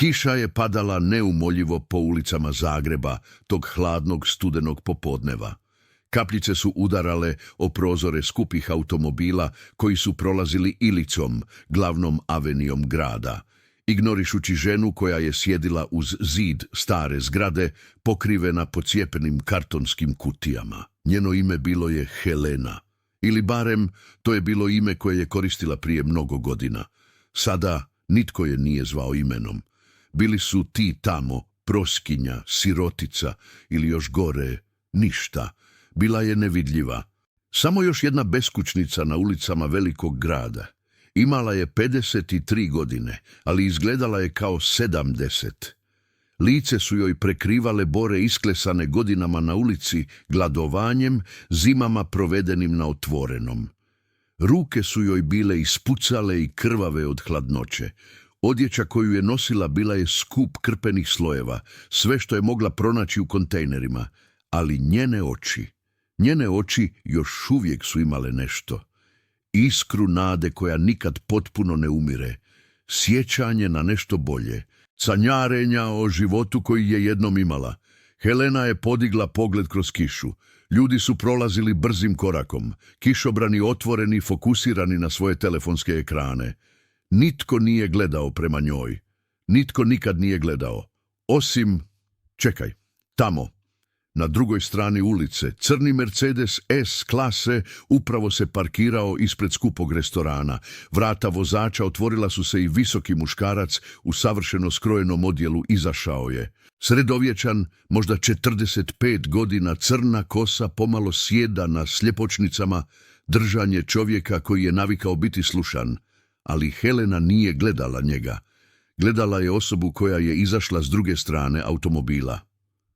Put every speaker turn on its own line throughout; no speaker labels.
Kiša je padala neumoljivo po ulicama Zagreba tog hladnog studenog popodneva. Kapljice su udarale o prozore skupih automobila koji su prolazili Ilicom, glavnom avenijom grada, ignorišući ženu koja je sjedila uz zid stare zgrade pokrivena pocijepenim kartonskim kutijama. Njeno ime bilo je Helena, ili barem to je bilo ime koje je koristila prije mnogo godina. Sada nitko je nije zvao imenom. Bili su ti tamo, proskinja, sirotica ili još gore, ništa. Bila je nevidljiva. Samo još jedna beskućnica na ulicama velikog grada. Imala je 53 godine, ali izgledala je kao 70. Lice su joj prekrivale bore isklesane godinama na ulici, gladovanjem, zimama provedenim na otvorenom. Ruke su joj bile ispucale i krvave od hladnoće. Odjeća koju je nosila bila je skup krpenih slojeva, sve što je mogla pronaći u kontejnerima, ali njene oči još uvijek su imale nešto. Iskru nade koja nikad potpuno ne umire, sjećanje na nešto bolje, sanjarenja o životu koji je jednom imala. Helena je podigla pogled kroz kišu. Ljudi su prolazili brzim korakom, kišobrani otvoreni, fokusirani na svoje telefonske ekrane. Nitko nije gledao prema njoj. Nitko nikad nije gledao. Osim, čekaj, tamo. Na drugoj strani ulice, crni Mercedes S klase upravo se parkirao ispred skupog restorana. Vrata vozača otvorila su se i visoki muškarac u savršeno skrojenom odjelu izašao je. Sredovječan, možda 45 godina, crna kosa pomalo sjeda na sljepočnicama, držanje čovjeka koji je navikao biti slušan. Ali Helena nije gledala njega. Gledala je osobu koja je izašla s druge strane automobila.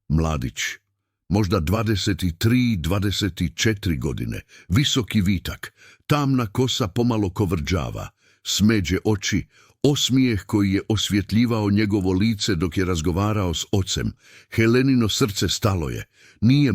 Mladić. Možda 23, 24 godine, visoki vitak, tamna kosa pomalo kovrđava, smeđe oči, osmijeh koji je osvjetljivao njegovo lice dok je razgovarao s ocem. Helenino srce stalo je. Nije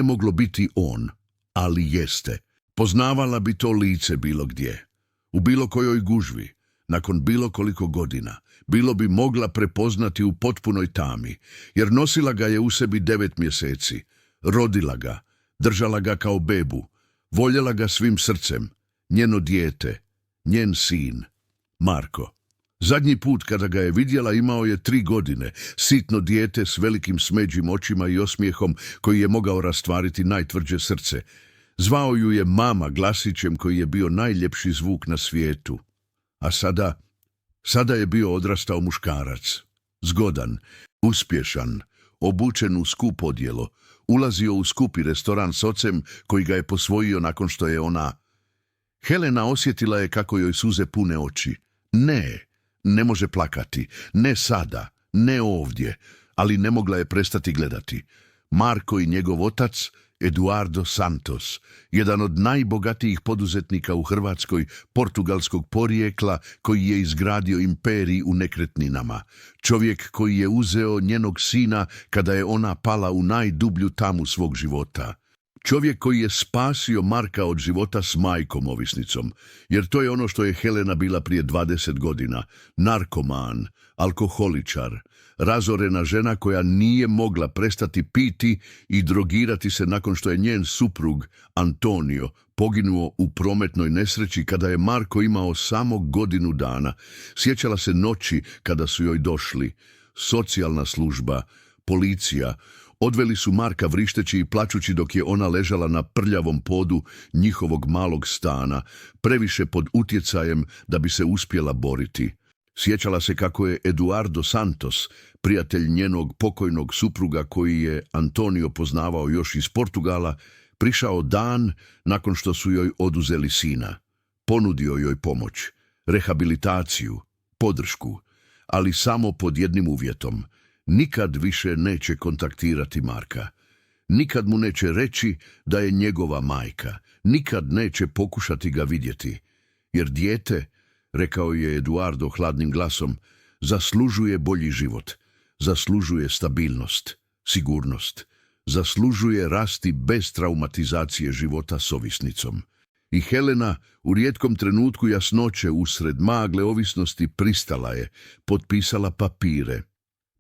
moglo biti on, ali jeste. Poznavala bi to lice bilo gdje, u bilo kojoj gužvi, nakon bilo koliko godina. Bilo bi mogla prepoznati u potpunoj tami, jer nosila ga je u sebi 9 mjeseci. Rodila ga, držala ga kao bebu, voljela ga svim srcem. Njeno dijete, njen sin, Marko. Zadnji put kada ga je vidjela imao je 3 godine, sitno dijete s velikim smeđim očima i osmijehom koji je mogao rastvariti najtvrđe srce. Zvao ju je mama glasićem koji je bio najljepši zvuk na svijetu. A Sada je bio odrastao muškarac, zgodan, uspješan, obučen u skup odjelo, ulazio u skupi restoran s ocem koji ga je posvojio nakon što je ona... Helena osjetila je kako joj suze pune oči. Ne može plakati, ne sada, ne ovdje, ali ne mogla je prestati gledati. Marko i njegov otac, Eduardo Santos, jedan od najbogatijih poduzetnika u Hrvatskoj, portugalskog porijekla koji je izgradio imperij u nekretninama. Čovjek koji je uzeo njenog sina kada je ona pala u najdublju tamu svog života. Čovjek koji je spasio Marka od života s majkom ovisnicom, jer to je ono što je Helena bila prije 20 godina. Narkoman, alkoholičar, razorena žena koja nije mogla prestati piti i drogirati se nakon što je njen suprug Antonio poginuo u prometnoj nesreći kada je Marko imao samo godinu dana. Sjećala se noći kada su joj došli. Socijalna služba, policija, odveli su Marka vrišteći i plačući dok je ona ležala na prljavom podu njihovog malog stana, previše pod utjecajem da bi se uspjela boriti. Sjećala se kako je Eduardo Santos, prijatelj njenog pokojnog supruga koji je Antonio poznavao još iz Portugala, prišao dan nakon što su joj oduzeli sina. Ponudio joj pomoć, rehabilitaciju, podršku, ali samo pod jednim uvjetom. Nikad više neće kontaktirati Marka. Nikad mu neće reći da je njegova majka. Nikad neće pokušati ga vidjeti. Jer dijete, rekao je Eduardo hladnim glasom, zaslužuje bolji život. Zaslužuje stabilnost, sigurnost. Zaslužuje rasti bez traumatizacije života s ovisnicom. I Helena u rijetkom trenutku jasnoće usred magle ovisnosti pristala je, potpisala papire.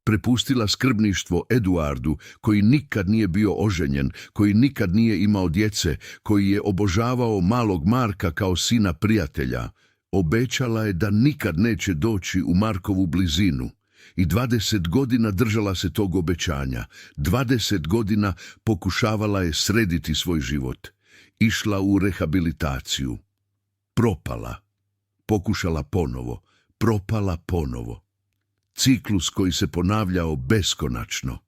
Prepustila skrbništvo Eduardu, koji nikad nije bio oženjen, koji nikad nije imao djece, koji je obožavao malog Marka kao sina prijatelja. Obećala je da nikad neće doći u Markovu blizinu. I 20 godina držala se tog obećanja. 20 godina pokušavala je srediti svoj život. Išla u rehabilitaciju. Propala. Pokušala ponovo. Propala ponovo. Ciklus koji se ponavljao beskonačno.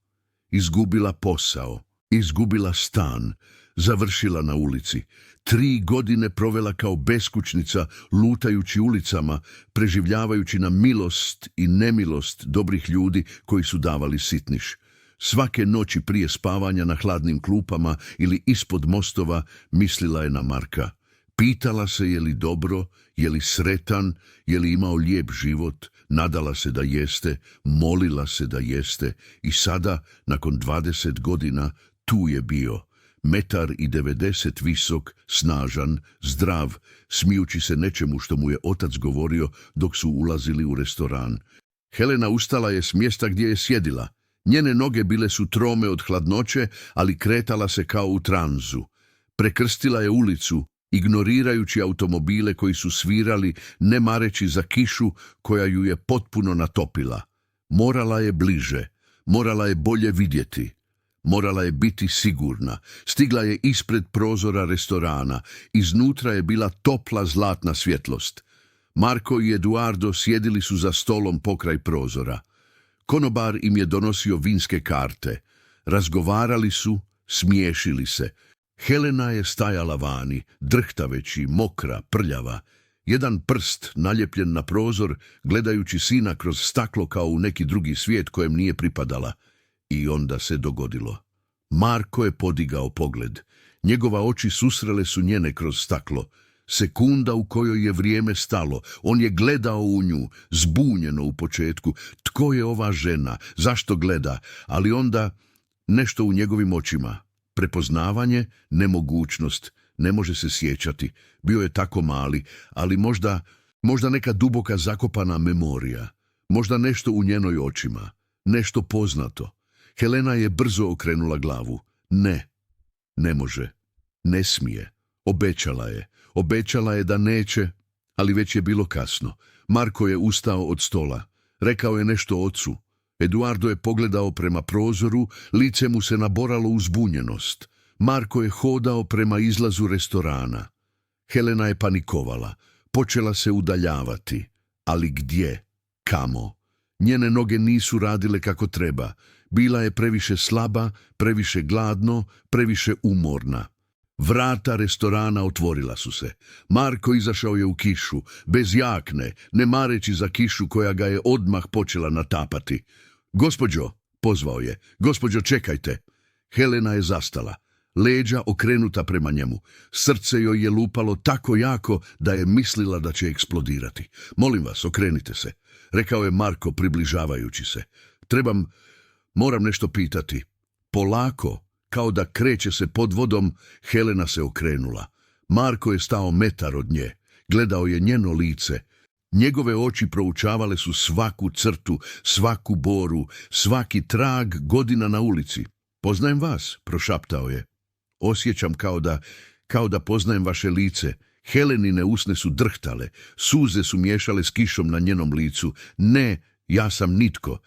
Izgubila posao. Izgubila stan. Završila na ulici. 3 godine provela kao beskućnica, lutajući ulicama, preživljavajući na milost i nemilost dobrih ljudi koji su davali sitniš. Svake noći prije spavanja na hladnim klupama ili ispod mostova mislila je na Marka. Pitala se je li dobro, je li sretan, je li imao lijep život, nadala se da jeste, molila se da jeste i sada, nakon 20 godina, tu je bio. 1,90 m visok, snažan, zdrav, smijući se nečemu što mu je otac govorio dok su ulazili u restoran. Helena ustala je s mjesta gdje je sjedila. Njene noge bile su trome od hladnoće, ali kretala se kao u tranzu. Prekrstila je ulicu, ignorirajući automobile koji su svirali, ne mareći za kišu koja ju je potpuno natopila. Morala je bliže, morala je bolje vidjeti. Morala je biti sigurna. Stigla je ispred prozora restorana. Iznutra je bila topla zlatna svjetlost. Marko i Eduardo sjedili su za stolom pokraj prozora. Konobar im je donosio vinske karte. Razgovarali su, smiješili se. Helena je stajala vani, drhtaveći, mokra, prljava. Jedan prst naljepljen na prozor, gledajući sina kroz staklo kao u neki drugi svijet kojem nije pripadala. I onda se dogodilo. Marko je podigao pogled. Njegova oči susrele su njene kroz staklo. Sekunda u kojoj je vrijeme stalo. On je gledao u nju, zbunjeno u početku. Tko je ova žena? Zašto gleda? Ali onda nešto u njegovim očima. Prepoznavanje, nemogućnost. Ne može se sjećati. Bio je tako mali, ali možda neka duboka zakopana memorija. Možda nešto u njenoj očima. Nešto poznato. Helena je brzo okrenula glavu. Ne može. Ne smije. Obećala je da neće, ali već je bilo kasno. Marko je ustao od stola. Rekao je nešto ocu. Eduardo je pogledao prema prozoru, lice mu se naboralo u zbunjenost. Marko je hodao prema izlazu restorana. Helena je panikovala. Počela se udaljavati. Ali gdje? Kamo? Njene noge nisu radile kako treba. Bila je previše slaba, previše gladno, previše umorna. Vrata restorana otvorila su se. Marko izašao je u kišu, bez jakne, ne mareći za kišu koja ga je odmah počela natapati. Gospođo, pozvao je, gospođo, čekajte. Helena je zastala, leđa okrenuta prema njemu. Srce joj je lupalo tako jako da je mislila da će eksplodirati. Molim vas, okrenite se, rekao je Marko približavajući se. Moram nešto pitati. Polako, kao da kreće se pod vodom, Helena se okrenula. Marko je stao metar od nje. Gledao je njeno lice. Njegove oči proučavale su svaku crtu, svaku boru, svaki trag godina na ulici. Poznajem vas, prošaptao je. Osjećam kao da poznajem vaše lice. Helenine usne su drhtale, suze su miješale s kišom na njenom licu. Ne, ja sam nitko,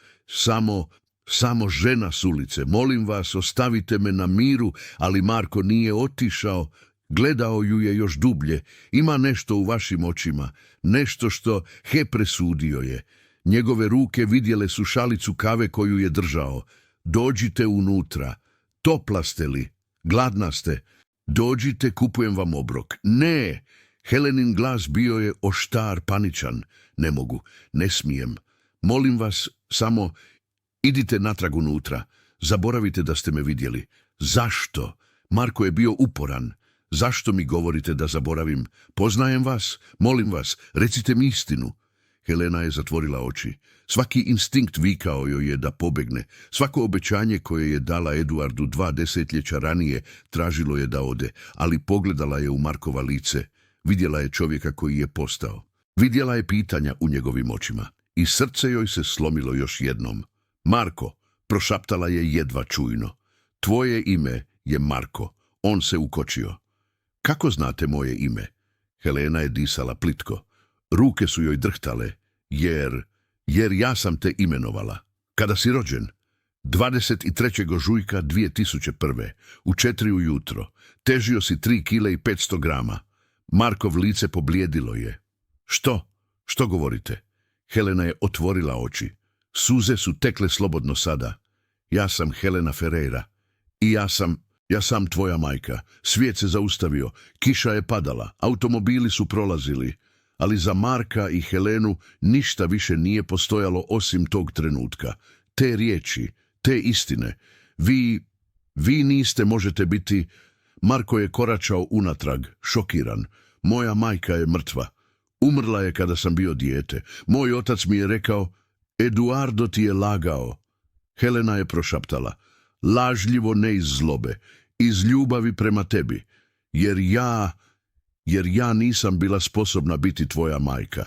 samo žena s ulice. Molim vas, ostavite me na miru, ali Marko nije otišao. Gledao ju je još dublje. Ima nešto u vašim očima, nešto što presudio je. Njegove ruke vidjele su šalicu kave koju je držao. Dođite unutra. Topla ste li? Gladna ste? Dođite, kupujem vam obrok. Ne! Helenin glas bio je oštar, paničan. Ne mogu, ne smijem. Molim vas, samo idite natrag unutra. Zaboravite da ste me vidjeli. Zašto? Marko je bio uporan. Zašto mi govorite da zaboravim? Poznajem vas, molim vas, recite mi istinu. Helena je zatvorila oči. Svaki instinkt vikao joj je da pobegne. Svako obećanje koje je dala Eduardu 2 desetljeća ranije tražilo je da ode, ali pogledala je u Markova lice. Vidjela je čovjeka koji je postao. Vidjela je pitanja u njegovim očima i srce joj se slomilo još jednom. Marko, prošaptala je jedva čujno. Tvoje ime je Marko. On se ukočio. Kako znate moje ime? Helena je disala plitko. Ruke su joj drhtale, jer ja sam te imenovala. Kada si rođen? 23. ožujka 2001. u 4 ujutro. Težio si 3 kile i 500 grama. Markov lice poblijedilo je. Što? Što govorite? Helena je otvorila oči. Suze su tekle slobodno sada. Ja sam Helena Ferreira. I ja sam tvoja majka. Svijet se zaustavio. Kiša je padala. Automobili su prolazili. Ali za Marka i Helenu ništa više nije postojalo osim tog trenutka. Te riječi, te istine. Vi niste, možete biti... Marko je koračao unatrag, šokiran. Moja majka je mrtva. Umrla je kada sam bio dijete. Moj otac mi je rekao, Eduardo ti je lagao. Helena je prošaptala, lažljivo ne iz zlobe, iz ljubavi prema tebi, jer ja nisam bila sposobna biti tvoja majka.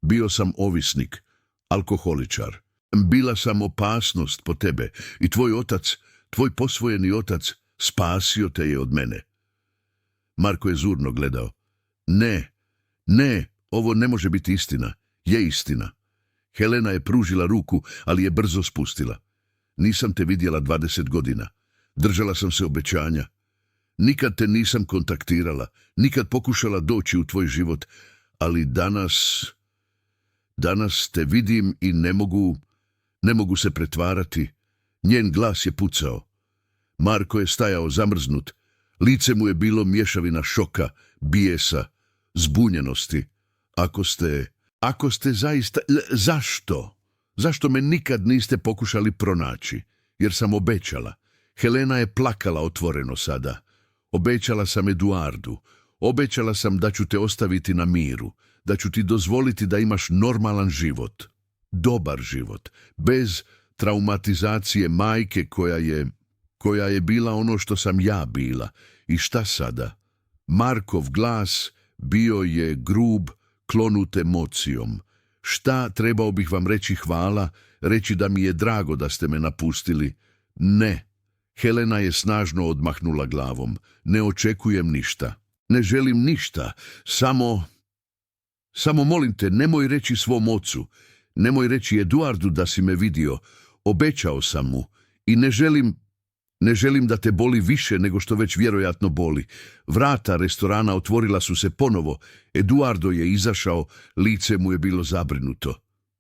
Bio sam ovisnik, alkoholičar. Bila sam opasnost po tebe i tvoj posvojeni otac, spasio te je od mene. Marko je zurno gledao. Ne, ovo ne može biti istina. Je istina. Helena je pružila ruku, ali je brzo spustila. Nisam te vidjela 20 godina. Držala sam se obećanja. Nikad te nisam kontaktirala, nikad pokušala doći u tvoj život, ali danas te vidim i ne mogu se pretvarati. Njen glas je pucao. Marko je stajao zamrznut. Lice mu je bilo mješavina šoka, bijesa, zbunjenosti. Ako ste zaista... Zašto? Zašto me nikad niste pokušali pronaći? Jer sam obećala. Helena je plakala otvoreno sada. Obećala sam Eduardu. Obećala sam da ću te ostaviti na miru. Da ću ti dozvoliti da imaš normalan život. Dobar život. Bez traumatizacije majke koja je bila ono što sam ja bila. I šta sada? Markov glas bio je grub, klonut emocijom. Šta, trebao bih vam reći hvala, reći da mi je drago da ste me napustili? Ne. Helena je snažno odmahnula glavom. Ne očekujem ništa. Ne želim ništa. Samo molim te, nemoj reći svom ocu. Nemoj reći Eduardu da si me vidio. Obećao sam mu. I ne želim da te boli više nego što već vjerojatno boli. Vrata restorana otvorila su se ponovo. Eduardo je izašao, lice mu je bilo zabrinuto.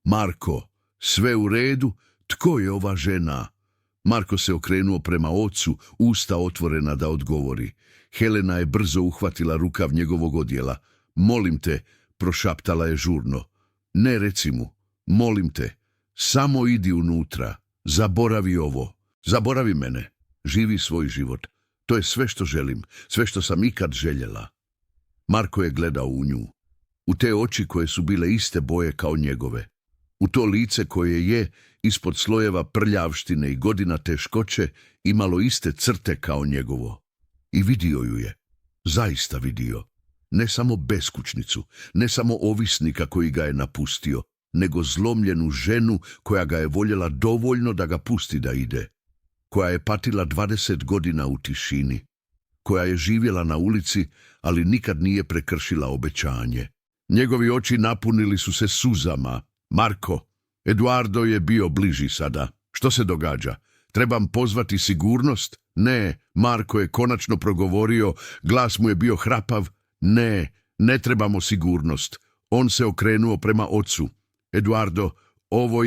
Marko, sve u redu? Tko je ova žena? Marko se okrenuo prema ocu, usta otvorena da odgovori. Helena je brzo uhvatila rukav njegovog odjela. Molim te, prošaptala je žurno. Ne reci mu, molim te, samo idi unutra. Zaboravi ovo, zaboravi mene. Živi svoj život. To je sve što želim, sve što sam ikad željela. Marko je gledao u nju. U te oči koje su bile iste boje kao njegove. U to lice koje je, ispod slojeva prljavštine i godina teškoće, imalo iste crte kao njegovo. I vidio ju je. Zaista vidio. Ne samo beskućnicu, ne samo ovisnika koji ga je napustio, nego zlomljenu ženu koja ga je voljela dovoljno da ga pusti da ide. Koja je patila 20 godina u tišini, koja je živjela na ulici, ali nikad nije prekršila obećanje. Njegovi oči napunili su se suzama. Marko, Eduardo je bio bliži sada. Što se događa? Trebam pozvati sigurnost? Ne, Marko je konačno progovorio, glas mu je bio hrapav. Ne trebamo sigurnost. On se okrenuo prema ocu. Eduardo, ovo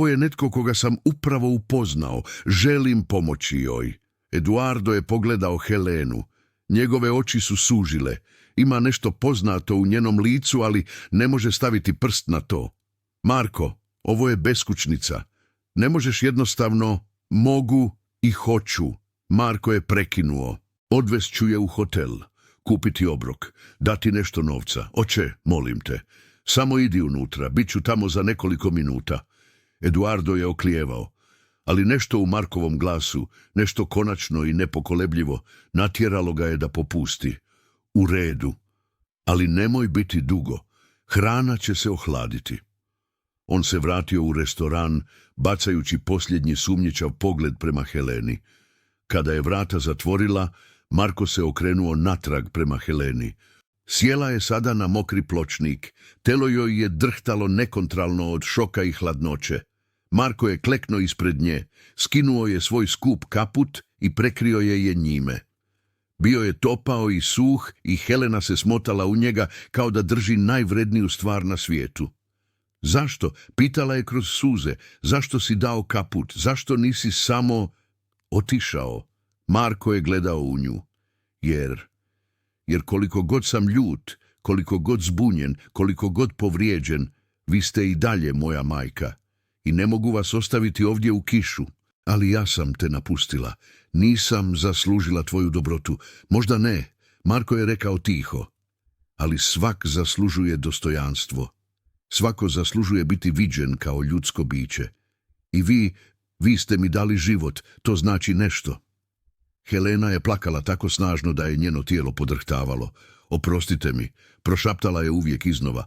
je netko koga sam upravo upoznao. Želim pomoći joj. Eduardo je pogledao Helenu. Njegove oči su sužile. Ima nešto poznato u njenom licu, ali ne može staviti prst na to. Marko, ovo je beskućnica. Ne možeš jednostavno, mogu i hoću. Marko je prekinuo. Odvest ću je u hotel. Kupiti obrok. Dati nešto novca. Oče, molim te. Samo idi unutra. Bit ću tamo za nekoliko minuta. Eduardo je oklijevao. Ali nešto u Markovom glasu, nešto konačno i nepokolebljivo, natjeralo ga je da popusti. U redu. Ali nemoj biti dugo, hrana će se ohladiti. On se vratio u restoran, bacajući posljednji sumnjičav pogled prema Heleni. Kada je vrata zatvorila, Marko se okrenuo natrag prema Heleni. Sjela je sada na mokri pločnik, telo joj je drhtalo nekontrolno od šoka i hladnoće. Marko je kleknuo ispred nje, skinuo je svoj skup kaput i prekrio je njime. Bio je topao i suh i Helena se smotala u njega kao da drži najvredniju stvar na svijetu. Zašto? Pitala je kroz suze. Zašto si dao kaput? Zašto nisi samo otišao? Marko je gledao u nju. Jer koliko god sam ljut, koliko god zbunjen, koliko god povrijeđen, vi ste i dalje moja majka. I ne mogu vas ostaviti ovdje u kišu. Ali ja sam te napustila. Nisam zaslužila tvoju dobrotu. Možda ne, Marko je rekao tiho. Ali svak zaslužuje dostojanstvo. Svako zaslužuje biti viđen kao ljudsko biće. I vi ste mi dali život, to znači nešto. Helena je plakala tako snažno da je njeno tijelo podrhtavalo. Oprostite mi, prošaptala je uvijek iznova.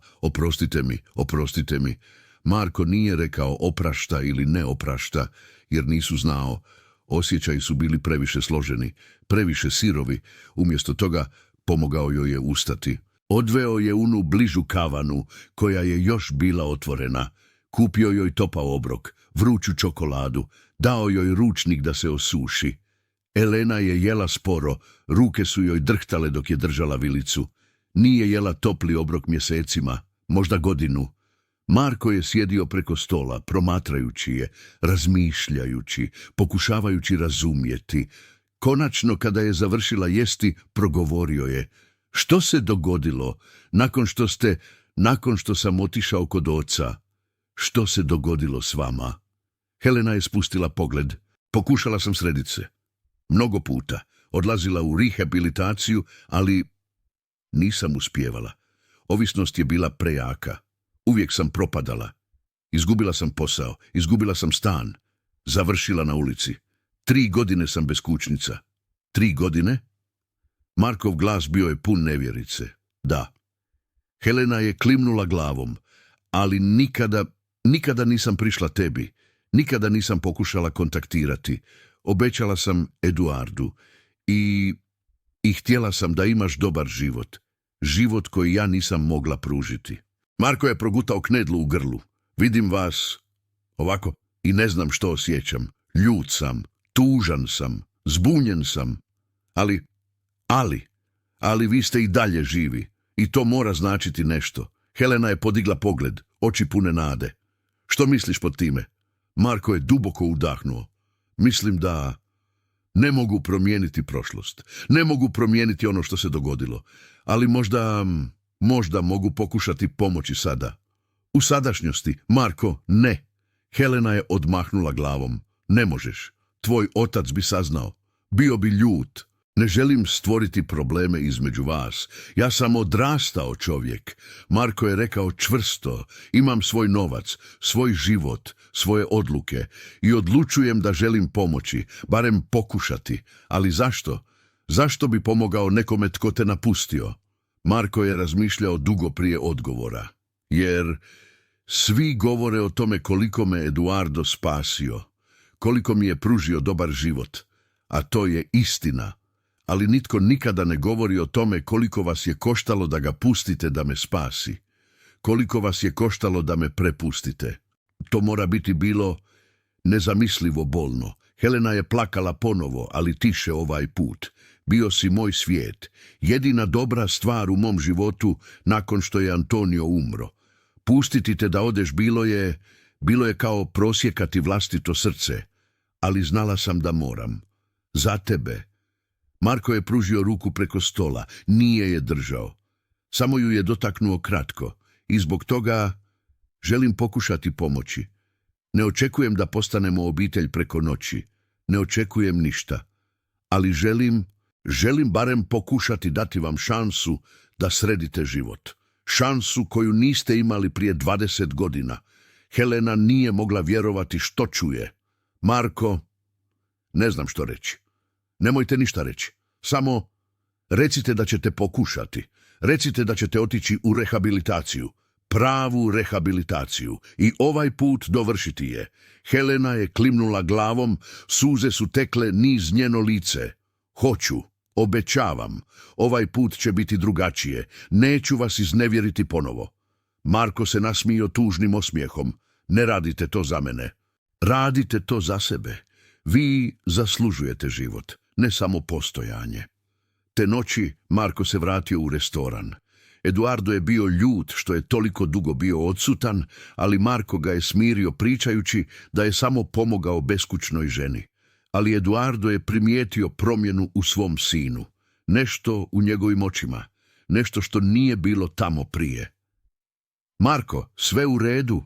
Oprostite mi. Marko nije rekao oprašta ili ne oprašta, jer nisu znao. Osjećaji su bili previše složeni, previše sirovi. Umjesto toga pomogao joj je ustati. Odveo je Unu bližu kavanu, koja je još bila otvorena. Kupio joj topao obrok, vruću čokoladu, dao joj ručnik da se osuši. Elena je jela sporo, ruke su joj drhtale dok je držala vilicu. Nije jela topli obrok mjesecima, možda godinu. Marko je sjedio preko stola, promatrajući je, razmišljajući, pokušavajući razumjeti. Konačno, kada je završila jesti, progovorio je. Što se dogodilo nakon što sam otišao kod oca? Što se dogodilo s vama? Helena je spustila pogled. Pokušala sam srediti se. Mnogo puta. Odlazila u rehabilitaciju, ali nisam uspijevala. Ovisnost je bila prejaka. Uvijek sam propadala. Izgubila sam posao, izgubila sam stan. Završila na ulici. 3 godine sam beskućnica. 3 godine? Markov glas bio je pun nevjerice. Da. Helena je klimnula glavom. Ali nikada nisam prišla tebi. Nikada nisam pokušala kontaktirati. Obećala sam Eduardu. I htjela sam da imaš dobar život. Život koji ja nisam mogla pružiti. Marko je progutao knedlu u grlu. Vidim vas ovako i ne znam što osjećam. Ljut sam, tužan sam, zbunjen sam. Ali vi ste i dalje živi. I to mora značiti nešto. Helena je podigla pogled, oči pune nade. Što misliš pod time? Marko je duboko udahnuo. Mislim da ne mogu promijeniti prošlost. Ne mogu promijeniti ono što se dogodilo. Ali možda mogu pokušati pomoći sada. U sadašnjosti, Marko, ne. Helena je odmahnula glavom. Ne možeš. Tvoj otac bi saznao. Bio bi ljut. Ne želim stvoriti probleme između vas. Ja sam odrastao čovjek. Marko je rekao čvrsto. Imam svoj novac, svoj život, svoje odluke i odlučujem da želim pomoći, barem pokušati. Ali zašto? Zašto bi pomogao nekome tko te napustio? Marko je razmišljao dugo prije odgovora. Jer svi govore o tome koliko me Eduardo spasio, koliko mi je pružio dobar život, a to je istina. Ali nitko nikada ne govori o tome koliko vas je koštalo da ga pustite da me spasi. Koliko vas je koštalo da me prepustite. To mora biti bilo nezamislivo bolno. Helena je plakala ponovo, ali tiše ovaj put. Bio si moj svijet. Jedina dobra stvar u mom životu nakon što je Antonio umro. Pustiti te da odeš bilo je kao prosjekati vlastito srce. Ali znala sam da moram. Za tebe. Marko je pružio ruku preko stola, nije je držao. Samo ju je dotaknuo kratko i zbog toga želim pokušati pomoći. Ne očekujem da postanemo obitelj preko noći. Ne očekujem ništa. Ali želim barem pokušati dati vam šansu da sredite život. Šansu koju niste imali prije 20 godina. Helena nije mogla vjerovati što čuje. Marko, ne znam što reći. Nemojte ništa reći. Samo recite da ćete pokušati. Recite da ćete otići u rehabilitaciju. Pravu rehabilitaciju. I ovaj put dovršiti je. Helena je klimnula glavom, suze su tekle niz njeno lice. Hoću, obećavam, ovaj put će biti drugačije. Neću vas iznevjeriti ponovo. Marko se nasmijao tužnim osmijehom. Ne radite to za mene. Radite to za sebe. Vi zaslužujete život, ne samo postojanje. Te noći Marko se vratio u restoran. Eduardo je bio ljut što je toliko dugo bio odsutan, ali Marko ga je smirio pričajući da je samo pomogao beskućnoj ženi. Ali Eduardo je primijetio promjenu u svom sinu. Nešto u njegovim očima. Nešto što nije bilo tamo prije. Marko, sve u redu?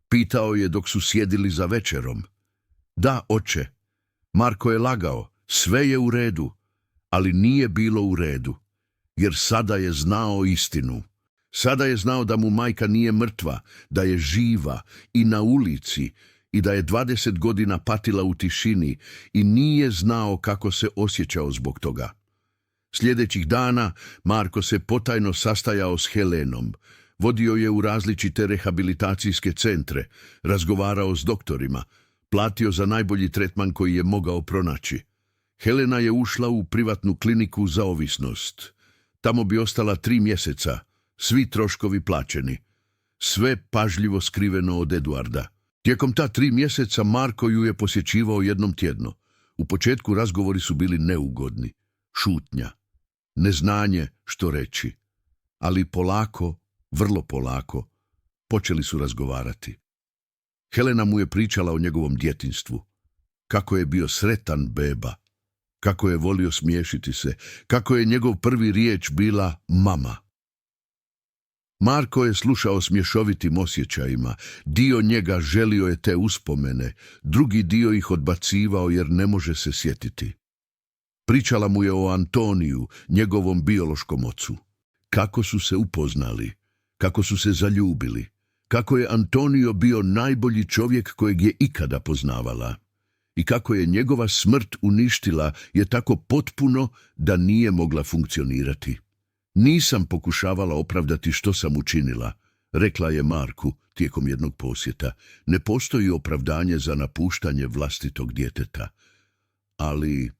Pitao je dok su sjedili za večerom. Da, oče. Marko je lagao. Sve je u redu. Ali nije bilo u redu. Jer sada je znao istinu. Sada je znao da mu majka nije mrtva, da je živa i na ulici i da je 20 godina patila u tišini i nije znao kako se osjećao zbog toga. Sljedećih dana Marko se potajno sastajao s Helenom. Vodio je u različite rehabilitacijske centre, razgovarao s doktorima, platio za najbolji tretman koji je mogao pronaći. Helena je ušla u privatnu kliniku za ovisnost. Tamo bi ostala 3 mjeseca, svi troškovi plaćeni. Sve pažljivo skriveno od Eduarda. Tijekom ta 3 mjeseca Marko ju je posjećivao jednom tjedno. U početku razgovori su bili neugodni. Šutnja. Neznanje što reći. Ali polako, vrlo polako, počeli su razgovarati. Helena mu je pričala o njegovom djetinjstvu. Kako je bio sretan beba. Kako je volio smiješiti se. Kako je njegov prvi riječ bila mama. Marko je slušao s mješovitim osjećajima. Dio njega želio je te uspomene, drugi dio ih odbacivao jer ne može se sjetiti. Pričala mu je o Antoniju, njegovom biološkom ocu. Kako su se upoznali, kako su se zaljubili, kako je Antonio bio najbolji čovjek kojeg je ikada poznavala i kako je njegova smrt uništila je tako potpuno da nije mogla funkcionirati. Nisam pokušavala opravdati što sam učinila, rekla je Marku tijekom jednog posjeta. Ne postoji opravdanje za napuštanje vlastitog djeteta. Ali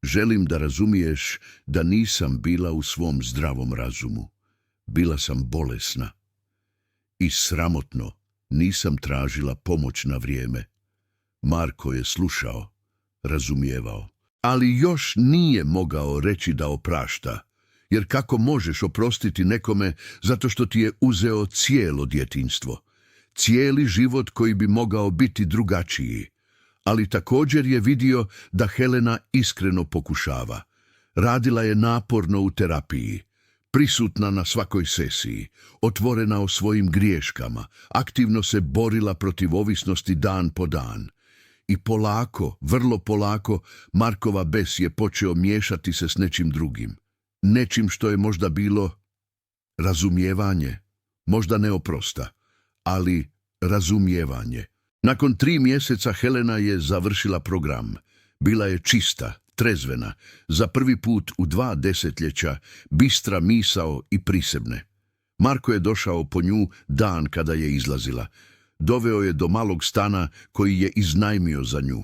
želim da razumiješ da nisam bila u svom zdravom razumu. Bila sam bolesna. I sramotno nisam tražila pomoć na vrijeme. Marko je slušao, razumijevao, ali još nije mogao reći da oprašta. Jer kako možeš oprostiti nekome zato što ti je uzeo cijelo djetinjstvo, cijeli život koji bi mogao biti drugačiji. Ali također je vidio da Helena iskreno pokušava. Radila je naporno u terapiji, prisutna na svakoj sesiji, otvorena o svojim griješkama, aktivno se borila protiv ovisnosti dan po dan. I polako, vrlo polako, Markova bes je počeo miješati se s nečim drugim. Nečim što je možda bilo razumijevanje, možda ne oprosta, ali razumijevanje. Nakon 3 mjeseca Helena je završila program. Bila je čista, trezvena, za prvi put u 2 desetljeća, bistra misao i prisebne. Marko je došao po nju dan kada je izlazila. Doveo je do malog stana koji je iznajmio za nju.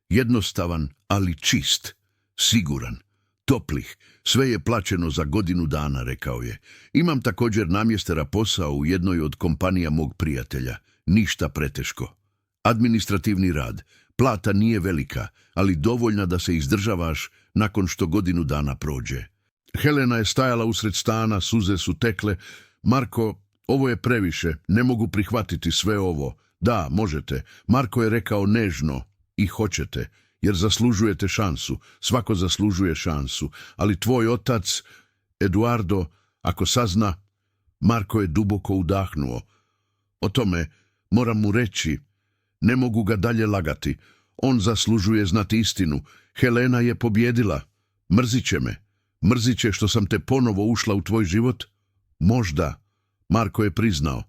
Jednostavan, ali čist, siguran. Toplih, sve je plaćeno za 1 godinu dana, rekao je. Imam također namjestera posao u jednoj od kompanija mog prijatelja. Ništa preteško. Administrativni rad. Plata nije velika, ali dovoljna da se izdržavaš nakon što 1 godinu dana prođe. Helena je stajala usred stana, suze su tekle. Marko, ovo je previše, ne mogu prihvatiti sve ovo. Da, možete. Marko je rekao nežno i hoćete. Jer zaslužujete šansu, svako zaslužuje šansu, ali tvoj otac, Eduardo, ako sazna, Marko je duboko udahnuo. O tome moram mu reći, ne mogu ga dalje lagati, on zaslužuje znati istinu, Helena je pobjedila, mrzit će me, mrzit će što sam te ponovo ušla u tvoj život? Možda, Marko je priznao,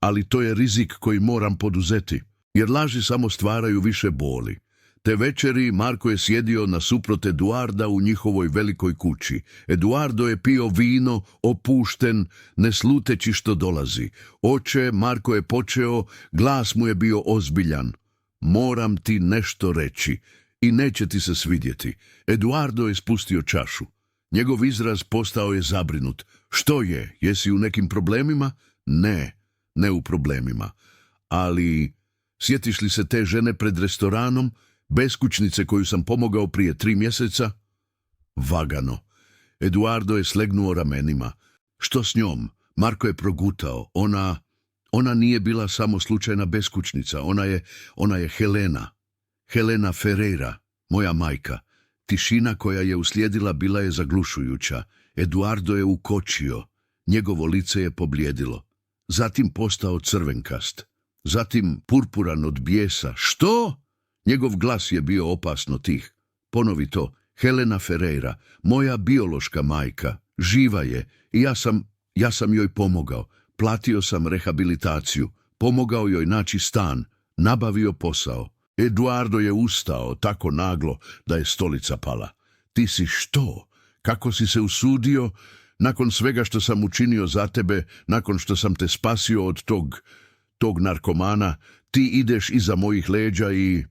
ali to je rizik koji moram poduzeti, jer laži samo stvaraju više boli. Te večeri Marko je sjedio nasuprot Eduarda u njihovoj velikoj kući. Eduardo je pio vino, opušten, ne sluteći što dolazi. Oče, Marko je počeo, glas mu je bio ozbiljan. Moram ti nešto reći i neće ti se svidjeti. Eduardo je spustio čašu. Njegov izraz postao je zabrinut. Što je? Jesi u nekim problemima? Ne, ne u problemima. Ali sjetiš li se te žene pred restoranom, beskućnice koju sam pomogao prije 3 mjeseca? Vagano. Eduardo je slegnuo ramenima. Što s njom? Marko je progutao. Ona nije bila samo slučajna beskućnica. Ona je Helena. Helena Ferreira, moja majka. Tišina koja je uslijedila bila je zaglušujuća. Eduardo je ukočio. Njegovo lice je pobljedilo. Zatim postao crvenkast. Zatim purpuran od bijesa. Što? Njegov glas je bio opasno tih. Ponovi to. Helena Ferreira, moja biološka majka. Živa je i ja sam joj pomogao. Platio sam rehabilitaciju. Pomogao joj naći stan. Nabavio posao. Eduardo je ustao tako naglo da je stolica pala. Ti si što? Kako si se usudio? Nakon svega što sam učinio za tebe, nakon što sam te spasio od tog narkomana, ti ideš iza mojih leđa i...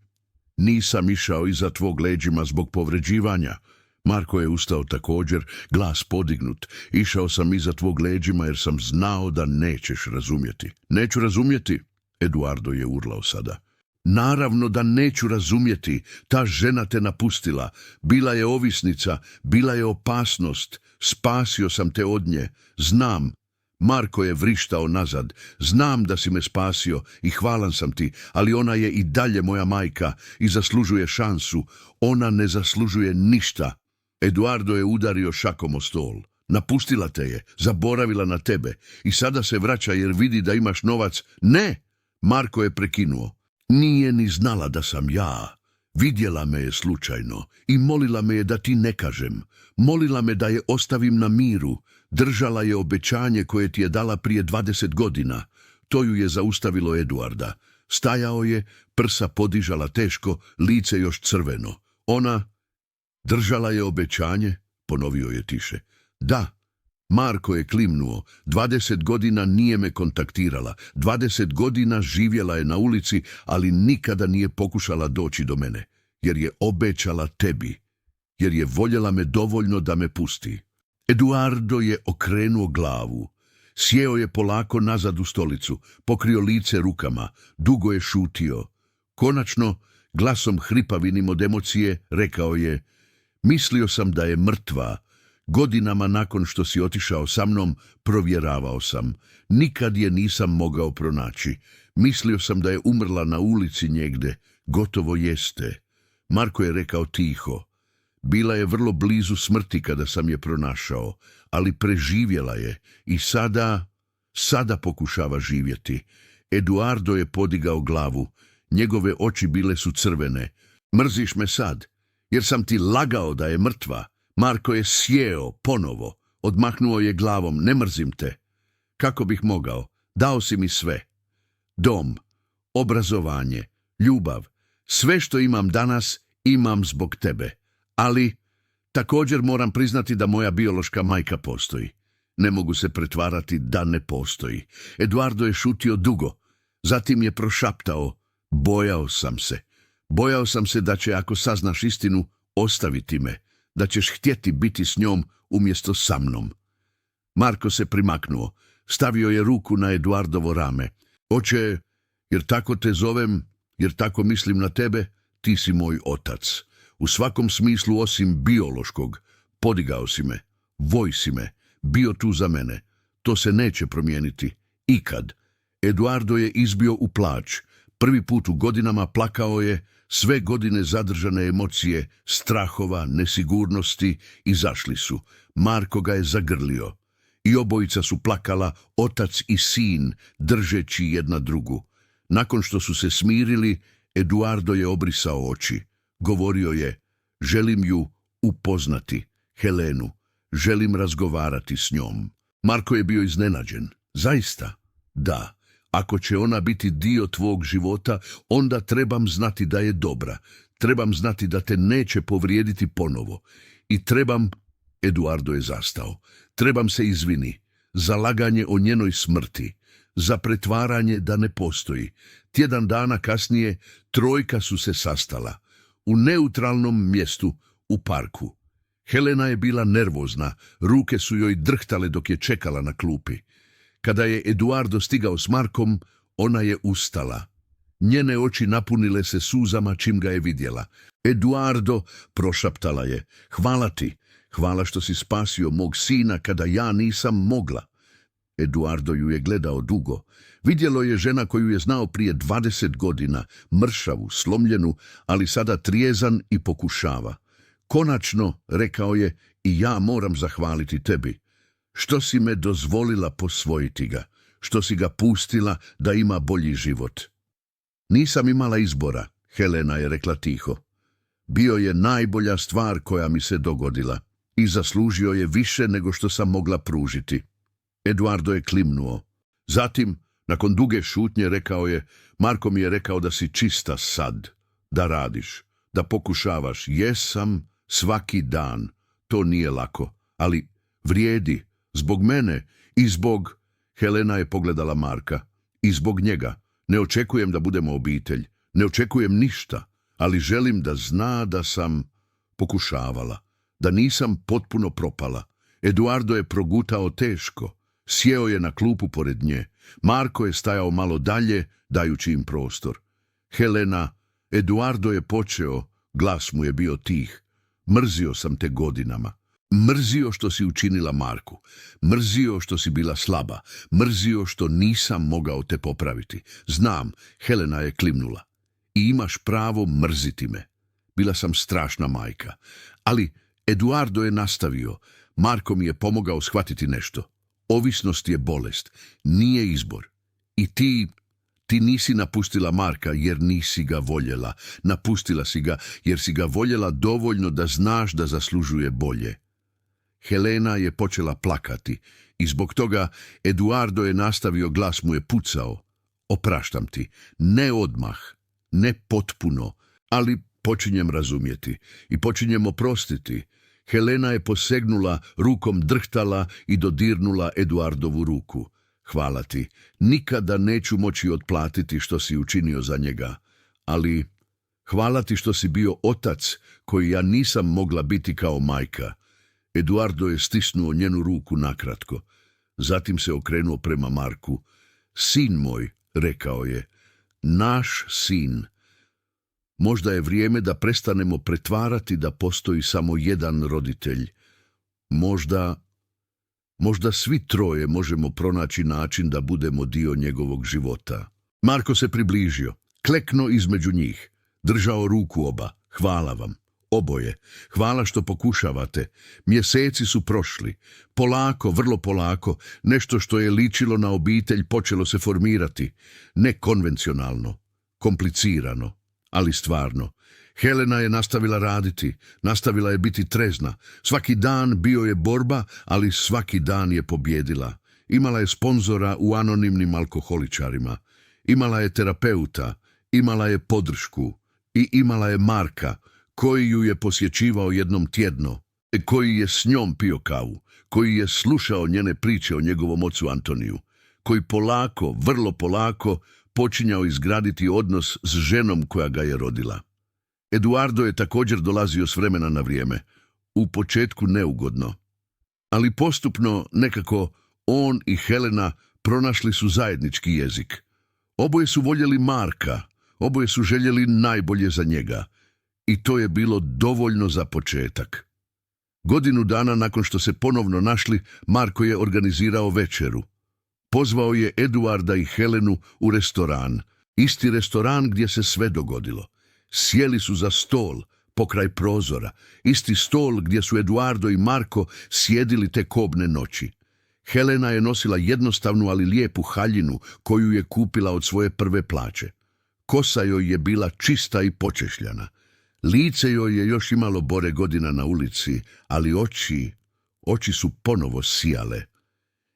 Nisam išao iza tvog leđima zbog povređivanja. Marko je ustao također, glas podignut. Išao sam iza tvog leđima jer sam znao da nećeš razumjeti. Neću razumjeti, Eduardo je urlao sada. Naravno da neću razumjeti, ta žena te napustila. Bila je ovisnica, bila je opasnost. Spasio sam te od nje. Znam. Marko je vrištao nazad. Znam da si me spasio i hvalan sam ti, ali ona je i dalje moja majka i zaslužuje šansu. Ona ne zaslužuje ništa. Eduardo je udario šakom o stol. Napustila te je, zaboravila na tebe i sada se vraća jer vidi da imaš novac. Ne! Marko je prekinuo. Nije ni znala da sam ja. Vidjela me je slučajno i molila me je da ti ne kažem. Molila me da je ostavim na miru. Držala je obećanje koje ti je dala prije 20 godina. To ju je zaustavilo Eduarda. Stajao je, prsa podižala teško, lice još crveno. Ona držala je obećanje, ponovio je tiše. Da. Marko je klimnuo. 20 godina nije me kontaktirala. 20 godina živjela je na ulici, ali nikada nije pokušala doći do mene. Jer je obećala tebi. Jer je voljela me dovoljno da me pusti. Eduardo je okrenuo glavu. Sjeo je polako nazad u stolicu. Pokrio lice rukama. Dugo je šutio. Konačno, glasom hripavinim od emocije, rekao je: mislio sam da je mrtva. Godinama nakon što si otišao sa mnom, provjeravao sam. Nikad je nisam mogao pronaći. Mislio sam da je umrla na ulici njegde. Gotovo jeste. Marko je rekao tiho. Bila je vrlo blizu smrti kada sam je pronašao, ali preživjela je i sada pokušava živjeti. Eduardo je podigao glavu. Njegove oči bile su crvene. Mrziš me sad, jer sam ti lagao da je mrtva. Marko je sjeo ponovo. Odmahnuo je glavom. Ne mrzim te. Kako bih mogao? Dao si mi sve. Dom, obrazovanje, ljubav. Sve što imam danas, imam zbog tebe. Ali također moram priznati da moja biološka majka postoji. Ne mogu se pretvarati da ne postoji. Eduardo je šutio dugo. Zatim je prošaptao: bojao sam se. Bojao sam se da će, ako saznaš istinu, ostaviti me. Da ćeš htjeti biti s njom umjesto sa mnom. Marko se primaknuo. Stavio je ruku na Eduardovo rame. Oče, jer tako te zovem, jer tako mislim na tebe, ti si moj otac. U svakom smislu osim biološkog. Podigao si me, voj si me, bio tu za mene. To se neće promijeniti. Ikad. Eduardo je izbio u plač. Prvi put u godinama plakao je. Sve godine zadržane emocije, strahova, nesigurnosti izašli su. Marko ga je zagrlio. I obojica su plakala, otac i sin, držeći jedna drugu. Nakon što su se smirili, Eduardo je obrisao oči. Govorio je: želim ju upoznati, Helenu. Želim razgovarati s njom. Marko je bio iznenađen. Zaista? Da. Ako će ona biti dio tvog života, onda trebam znati da je dobra. Trebam znati da te neće povrijediti ponovo. I trebam... Eduardo je zastao. Trebam se izvini. Za laganje o njenoj smrti. Za pretvaranje da ne postoji. Tjedan dana kasnije trojka su se sastala. U neutralnom mjestu, u parku. Helena je bila nervozna, ruke su joj drhtale dok je čekala na klupi. Kada je Eduardo stigao s Markom, ona je ustala. Njene oči napunile se suzama čim ga je vidjela. Eduardo, prošaptala je, hvala ti, hvala što si spasio mog sina kada ja nisam mogla. Eduardo ju je gledao dugo. Vidjelo je žena koju je znao prije 20 godina, mršavu, slomljenu, ali sada trijezan i pokušava. Konačno, rekao je, i ja moram zahvaliti tebi. Što si me dozvolila posvojiti ga, što si ga pustila da ima bolji život. Nisam imala izbora, Helena je rekla tiho. Bio je najbolja stvar koja mi se dogodila i zaslužio je više nego što sam mogla pružiti. Eduardo je klimnuo. Zatim, nakon duge šutnje, rekao je, Marko mi je rekao da si čista sad, da radiš, da pokušavaš. Jesam svaki dan. To nije lako, ali vrijedi. Zbog mene i zbog... Helena je pogledala Marka. I zbog njega. Ne očekujem da budemo obitelj. Ne očekujem ništa, ali želim da zna da sam pokušavala. Da nisam potpuno propala. Eduardo je progutao teško. Sjeo je na klupu pored nje. Marko je stajao malo dalje, dajući im prostor. Helena, Eduardo je počeo, glas mu je bio tih. Mrzio sam te godinama. Mrzio što si učinila Marku. Mrzio što si bila slaba. Mrzio što nisam mogao te popraviti. Znam, Helena je klimnula. I imaš pravo mrziti me. Bila sam strašna majka. Ali Eduardo je nastavio. Marko mi je pomogao shvatiti nešto. Ovisnost je bolest, nije izbor. I ti nisi napustila Marka jer nisi ga voljela. Napustila si ga jer si ga voljela dovoljno da znaš da zaslužuje bolje. Helena je počela plakati i zbog toga Eduardo je nastavio, glas mu je pucao. Opraštam ti, ne odmah, ne potpuno, ali počinjem razumjeti i počinjem oprostiti. Helena je posegnula, rukom drhtala i dodirnula Eduardovu ruku. Hvala ti, nikada neću moći otplatiti što si učinio za njega, ali hvala ti što si bio otac koji ja nisam mogla biti kao majka. Eduardo je stisnuo njenu ruku nakratko. Zatim se okrenuo prema Marku. Sin moj, rekao je, naš sin. Možda je vrijeme da prestanemo pretvarati da postoji samo jedan roditelj. Možda svi troje možemo pronaći način da budemo dio njegovog života. Marko se približio, kleknuo između njih, držao ruku oba. Hvala vam, oboje. Hvala što pokušavate. Mjeseci su prošli. Polako, vrlo polako, nešto što je ličilo na obitelj počelo se formirati. Nekonvencionalno, komplicirano, ali stvarno. Helena je nastavila raditi, nastavila je biti trezna. Svaki dan bio je borba, ali svaki dan je pobjedila. Imala je sponzora u anonimnim alkoholičarima. Imala je terapeuta, imala je podršku i imala je Marka, koji ju je posjećivao jednom tjedno, koji je s njom pio kavu, koji je slušao njene priče o njegovom ocu Antoniju, koji polako, vrlo polako, počinjao izgraditi odnos s ženom koja ga je rodila. Eduardo je također dolazio s vremena na vrijeme, u početku neugodno. Ali postupno nekako on i Helena pronašli su zajednički jezik. Oboje su voljeli Marka, oboje su željeli najbolje za njega. I to je bilo dovoljno za početak. Godinu dana nakon što se ponovno našli, Marko je organizirao večeru. Pozvao je Eduarda i Helenu u restoran, isti restoran gdje se sve dogodilo. Sjeli su za stol, pokraj prozora, isti stol gdje su Eduardo i Marko sjedili te kobne noći. Helena je nosila jednostavnu ali lijepu haljinu koju je kupila od svoje prve plaće. Kosa joj je bila čista i počešljana. Lice joj je još imalo bore godina na ulici, ali oči su ponovo sijale.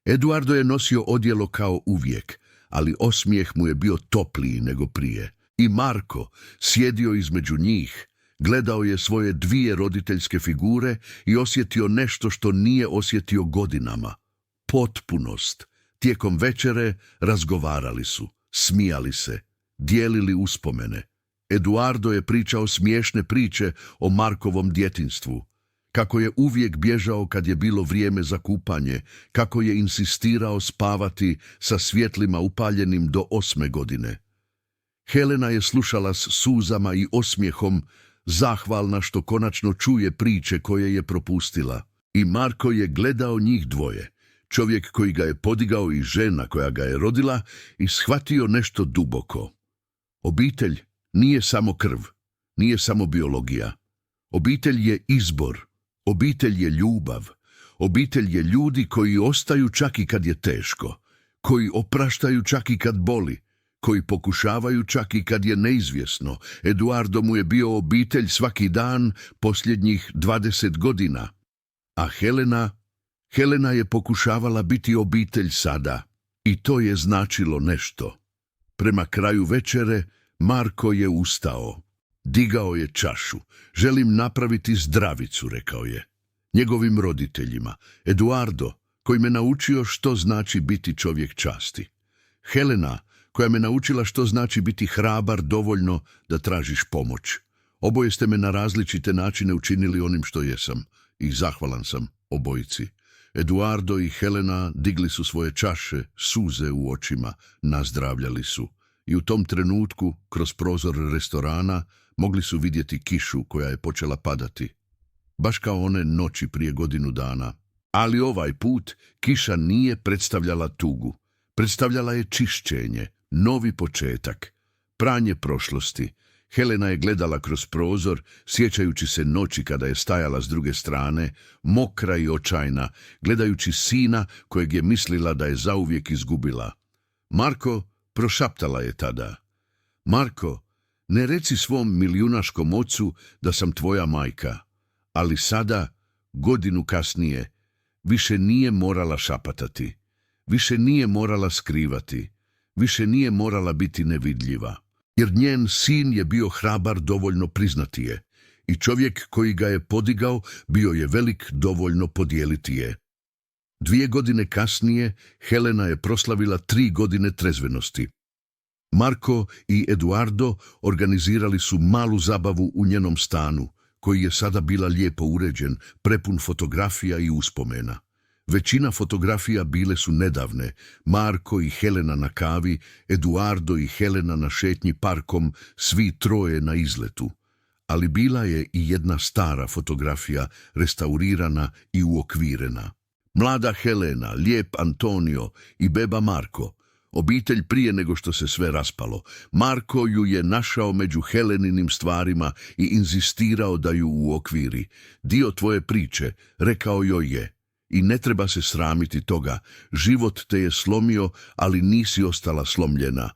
Eduardo je nosio odjelo kao uvijek, ali osmijeh mu je bio topliji nego prije. I Marko sjedio između njih, Gledao je svoje dvije roditeljske figure i osjetio nešto što nije osjetio godinama. Potpunost. Tijekom večere razgovarali su, smijali se, dijelili uspomene. Eduardo je pričao smiješne priče o Markovom djetinjstvu. Kako je uvijek bježao kad je bilo vrijeme za kupanje, kako je insistirao spavati sa svjetlima upaljenim do 8. godine. Helena je slušala s suzama i osmijehom, zahvalna što konačno čuje priče koje je propustila. I Marko je gledao njih dvoje, čovjek koji ga je podigao i žena koja ga je rodila, i shvatio nešto duboko. Obitelj nije samo krv, nije samo biologija. Obitelj je izbor, obitelj je ljubav, obitelj je ljudi koji ostaju čak i kad je teško, koji opraštaju čak i kad boli, koji pokušavaju čak i kad je neizvjesno. Eduardo mu je bio obitelj svaki dan posljednjih 20 godina. A Helena je pokušavala biti obitelj sada. I to je značilo nešto. Prema kraju večere Marko je ustao. Digao je čašu. Želim napraviti zdravicu, rekao je. Njegovim roditeljima. Eduardo, koji me naučio što znači biti čovjek časti. Helena, koja me naučila što znači biti hrabar dovoljno da tražiš pomoć. Oboje ste me na različite načine učinili onim što jesam i zahvalan sam obojici. Eduardo i Helena digli su svoje čaše, suze u očima, nazdravljali su. I u tom trenutku, kroz prozor restorana, mogli su vidjeti kišu koja je počela padati. Baš kao one noći prije godinu dana. Ali ovaj put kiša nije predstavljala tugu. Predstavljala je čišćenje, novi početak, pranje prošlosti. Helena je gledala kroz prozor, sjećajući se noći kada je stajala s druge strane, mokra i očajna, gledajući sina kojeg je mislila da je zauvijek izgubila. Marko, prošaptala je tada. Marko, ne reci svom milijunaškom ocu da sam tvoja majka. Ali sada, godinu kasnije, više nije morala šapatati. Više nije morala skrivati. Više nije morala biti nevidljiva. Jer njen sin je bio hrabar dovoljno priznati je. I čovjek koji ga je podigao bio je velik dovoljno podijeliti je. 2 godine kasnije Helena je proslavila 3 godine trezvenosti. Marko i Eduardo organizirali su malu zabavu u njenom stanu, koji je sada bila lijepo uređen, prepun fotografija i uspomena. Većina fotografija bile su nedavne, Marko i Helena na kavi, Eduardo i Helena na šetnji parkom, svi troje na izletu. Ali bila je i jedna stara fotografija, restaurirana i uokvirena. Mlada Helena, lijep Antonio i beba Marko. Obitelj prije nego što se sve raspalo. Marko ju je našao među Heleninim stvarima i inzistirao da ju uokviri. Dio tvoje priče, rekao joj je. I ne treba se sramiti toga. Život te je slomio, ali nisi ostala slomljena.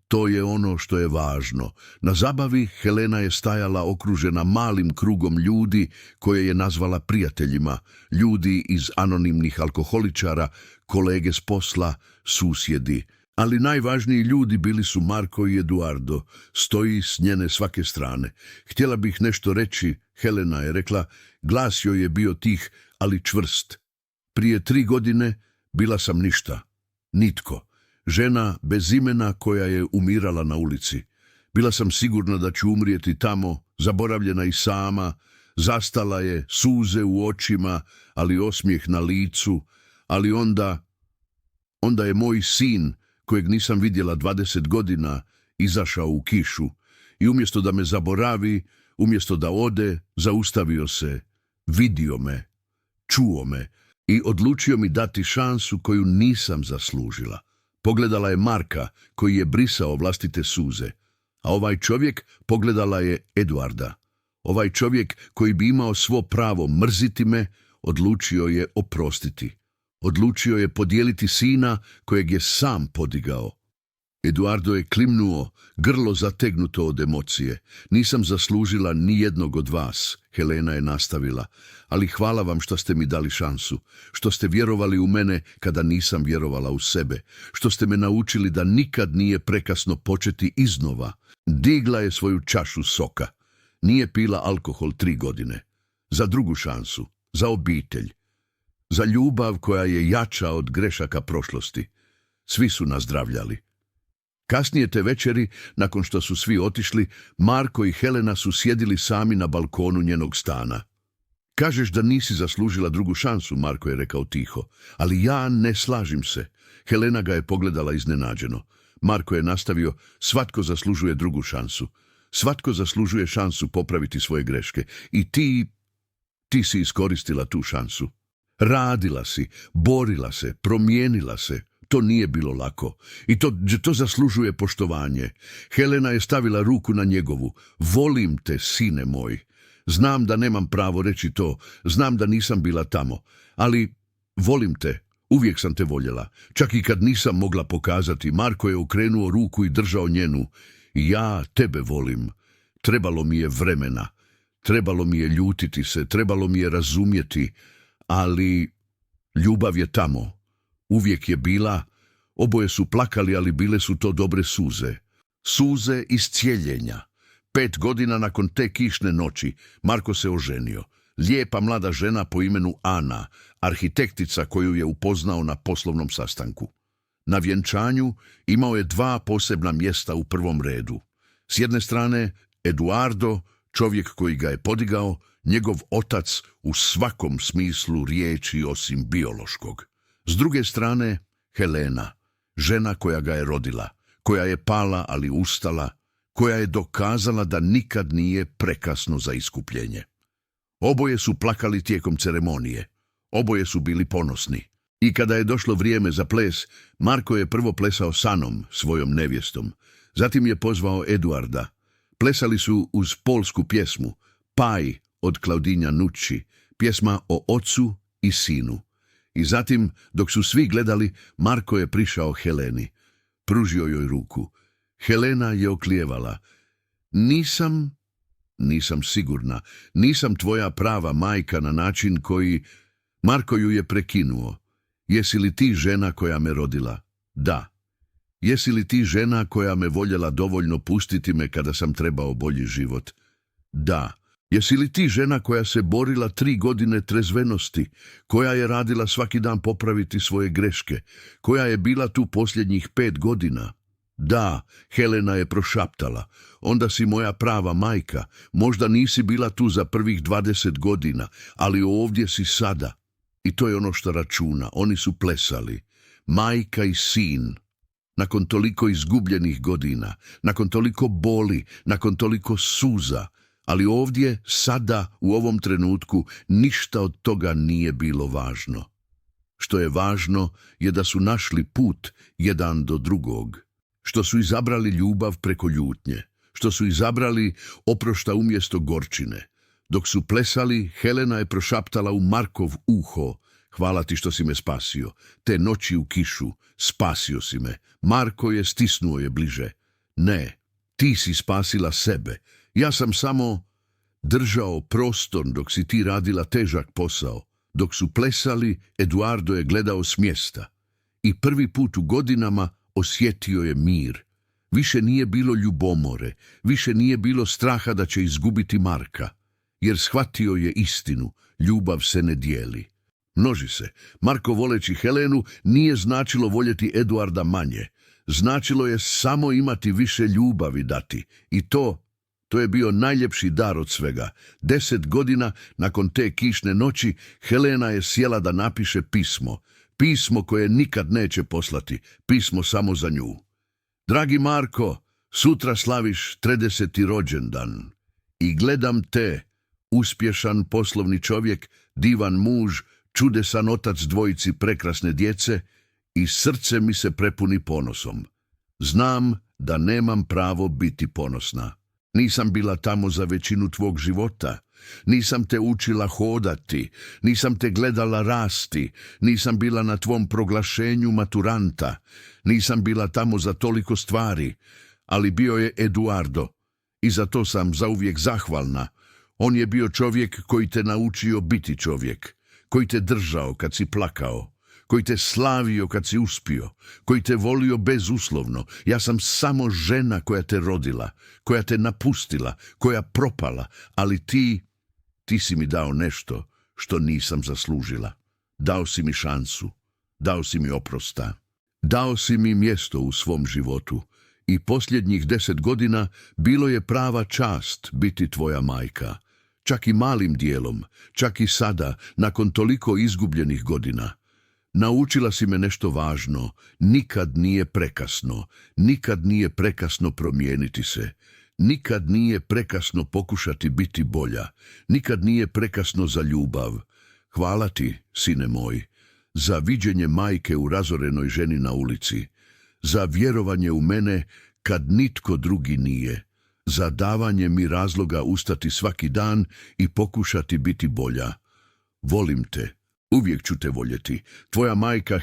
To je ono što je važno. Na zabavi Helena je stajala okružena malim krugom ljudi koje je nazvala prijateljima. Ljudi iz anonimnih alkoholičara, kolege s posla, susjedi. Ali najvažniji ljudi bili su Marko i Eduardo, stoji s njene svake strane. Htjela bih nešto reći, Helena je rekla, glas joj je bio tih, ali čvrst. Prije 3 godine bila sam ništa, nitko. Žena bez imena koja je umirala na ulici. Bila sam sigurna da ću umrijeti tamo, zaboravljena i sama. Zastala je, suze u očima, ali osmijeh na licu. Ali onda je moj sin, kojeg nisam vidjela 20 godina, izašao u kišu. I umjesto da me zaboravi, umjesto da ode, zaustavio se, vidio me, čuo me i odlučio mi dati šansu koju nisam zaslužila. Pogledala je Marka, koji je brisao vlastite suze, a ovaj čovjek pogledala je Eduarda. Ovaj čovjek koji bi imao svo pravo mrziti me, odlučio je oprostiti. Odlučio je podijeliti sina kojeg je sam podigao. Eduardo je klimnuo, grlo zategnuto od emocije. Nisam zaslužila ni jednog od vas, Helena je nastavila, ali hvala vam što ste mi dali šansu, što ste vjerovali u mene kada nisam vjerovala u sebe, što ste me naučili da nikad nije prekasno početi iznova. Digla je svoju čašu soka. Nije pila alkohol 3 godine. Za drugu šansu, za obitelj, za ljubav koja je jača od grešaka prošlosti. Svi su nazdravljali. Kasnije te večeri, nakon što su svi otišli, Marko i Helena su sjedili sami na balkonu njenog stana. Kažeš da nisi zaslužila drugu šansu, Marko je rekao tiho, ali ja ne slažem se. Helena ga je pogledala iznenađeno. Marko je nastavio, svatko zaslužuje drugu šansu. Svatko zaslužuje šansu popraviti svoje greške. I ti si iskoristila tu šansu. Radila si, borila se, promijenila se. To nije bilo lako. I to zaslužuje poštovanje. Helena je stavila ruku na njegovu. Volim te, sine moj. Znam da nemam pravo reći to. Znam da nisam bila tamo. Ali volim te. Uvijek sam te voljela. Čak i kad nisam mogla pokazati, Marko je okrenuo ruku i držao njenu. Ja tebe volim. Trebalo mi je vremena. Trebalo mi je ljutiti se. Trebalo mi je razumjeti. Ali ljubav je tamo. Uvijek je bila. Oboje su plakali, ali bile su to dobre suze. Suze iscijeljenja. 5 godina nakon te kišne noći Marko se oženio. Lijepa mlada žena po imenu Ana, arhitektica koju je upoznao na poslovnom sastanku. Na vjenčanju imao je 2 posebna mjesta u prvom redu. S jedne strane Eduardo, čovjek koji ga je podigao, njegov otac u svakom smislu riječi osim biološkog. S druge strane Helena, žena koja ga je rodila, koja je pala ali ustala, koja je dokazala da nikad nije prekasno za iskupljenje. Oboje su plakali tijekom ceremonije. Oboje su bili ponosni. I kada je došlo vrijeme za ples, Marko je prvo plesao s Anom, svojom nevjestom. Zatim je pozvao Eduarda. Plesali su uz polsku pjesmu, Paj od Claudinja Nucci, pjesma o ocu i sinu. I zatim, dok su svi gledali, Marko je prišao Heleni. Pružio joj ruku. Helena je oklijevala. Nisam sigurna. Nisam tvoja prava majka na način koji... Marko ju je prekinuo. Jesi li ti žena koja me rodila? Da. Jesi li ti žena koja me voljela dovoljno pustiti me kada sam trebao bolji život? Da. Jesi li ti žena koja se borila 3 godine trezvenosti, koja je radila svaki dan popraviti svoje greške, koja je bila tu posljednjih 5 godina? Da, Helena je prošaptala. Onda si moja prava majka. Možda nisi bila tu za prvih 20 godina, ali ovdje si sada. I to je ono što računa. Oni su plesali. Majka i sin. Nakon toliko izgubljenih godina, nakon toliko boli, nakon toliko suza, ali ovdje, sada, u ovom trenutku, ništa od toga nije bilo važno. Što je važno je da su našli put jedan do drugog. Što su izabrali ljubav preko ljutnje. Što su izabrali oprošta umjesto gorčine. Dok su plesali, Helena je prošaptala u Markov uho. Hvala ti što si me spasio. Te noći u kišu, spasio si me. Marko je stisnuo je bliže. Ne, ti si spasila sebe. Ja sam samo držao prostor dok si ti radila težak posao. Dok su plesali, Eduardo je gledao s mjesta. I prvi put u godinama osjetio je mir. Više nije bilo ljubomore, više nije bilo straha da će izgubiti Marka. Jer shvatio je istinu, ljubav se ne dijeli. Množi se. Marko voleći Helenu nije značilo voljeti Eduarda manje. Značilo je samo imati više ljubavi dati. I to je bio najljepši dar od svega. 10 godina nakon te kišne noći Helena je sjela da napiše pismo. Pismo koje nikad neće poslati. Pismo samo za nju. Dragi Marko, sutra slaviš 30. rođendan. I gledam te, uspješan poslovni čovjek, divan muž, čudesan otac dvojici prekrasne djece, i srce mi se prepuni ponosom. Znam da nemam pravo biti ponosna. Nisam bila tamo za većinu tvog života. Nisam te učila hodati, nisam te gledala rasti, nisam bila na tvom proglašenju maturanta, nisam bila tamo za toliko stvari, ali bio je Eduardo i za to sam zauvijek zahvalna. On je bio čovjek koji te naučio biti čovjek, koji te držao kad si plakao, koji te slavio kad si uspio, koji te volio bezuslovno. Ja sam samo žena koja te rodila, koja te napustila, koja propala, ali ti si mi dao nešto što nisam zaslužila. Dao si mi šansu, dao si mi oprosta, dao si mi mjesto u svom životu i posljednjih 10 godina bilo je prava čast biti tvoja majka. Čak i malim dijelom, čak i sada, nakon toliko izgubljenih godina. Naučila si me nešto važno, nikad nije prekasno, nikad nije prekasno promijeniti se, nikad nije prekasno pokušati biti bolja, nikad nije prekasno za ljubav. Hvala ti, sine moj, za viđenje majke u razorenoj ženi na ulici, za vjerovanje u mene kad nitko drugi nije, za davanje mi razloga ustati svaki dan i pokušati biti bolja. Volim te, uvijek ću te voljeti. Tvoja majka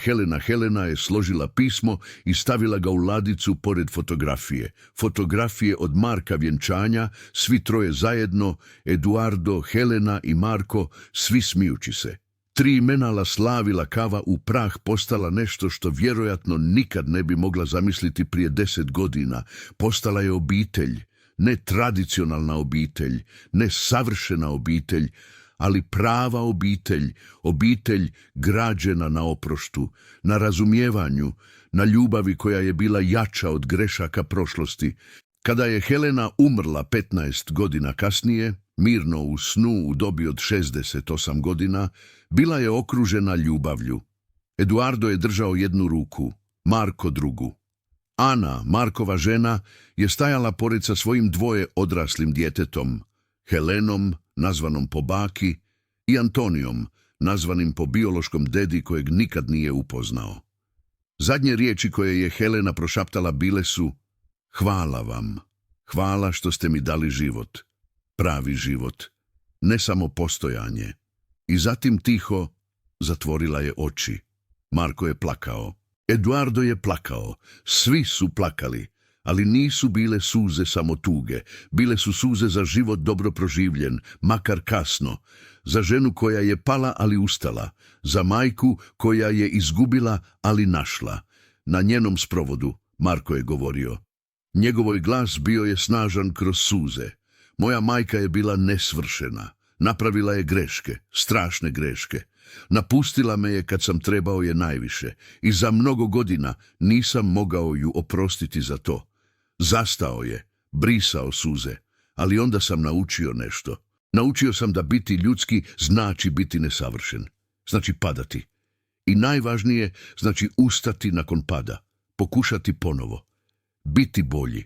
Helena je složila pismo i stavila ga u ladicu pored fotografije. Fotografije od Marka vjenčanja, svi troje zajedno, Eduardo, Helena i Marko, svi smijući se. 3 imena slavila kava u prah postala nešto što vjerojatno nikad ne bi mogla zamisliti prije 10 godina. Postala je obitelj, ne tradicionalna obitelj, ne savršena obitelj, ali prava obitelj, obitelj građena na oproštu, na razumijevanju, na ljubavi koja je bila jača od grešaka prošlosti. Kada je Helena umrla 15 godina kasnije, mirno u snu u dobi od 68 godina, bila je okružena ljubavlju. Eduardo je držao jednu ruku, Marko drugu. Ana, Markova žena, je stajala pored sa svojim 2 odraslim djetetom, Helenom, nazvanom po baki, i Antonijom, nazvanim po biološkom dedi kojeg nikad nije upoznao. Zadnje riječi koje je Helena prošaptala bile su: hvala vam, hvala što ste mi dali život, pravi život, ne samo postojanje. I zatim tiho zatvorila je oči. Marko je plakao. Eduardo je plakao. Svi su plakali, ali nisu bile suze samo tuge. Bile su suze za život dobro proživljen, makar kasno. Za ženu koja je pala, ali ustala. Za majku koja je izgubila, ali našla. Na njenom sprovodu Marko je govorio. Njegovoj glas bio je snažan kroz suze. Moja majka je bila nesvršena. Napravila je greške, strašne greške. Napustila me je kad sam trebao je najviše i za mnogo godina nisam mogao ju oprostiti za to. Zastao je, brisao suze, ali onda sam naučio nešto. Naučio sam da biti ljudski znači biti nesavršen, znači padati. I najvažnije znači ustati nakon pada, pokušati ponovo, biti bolji.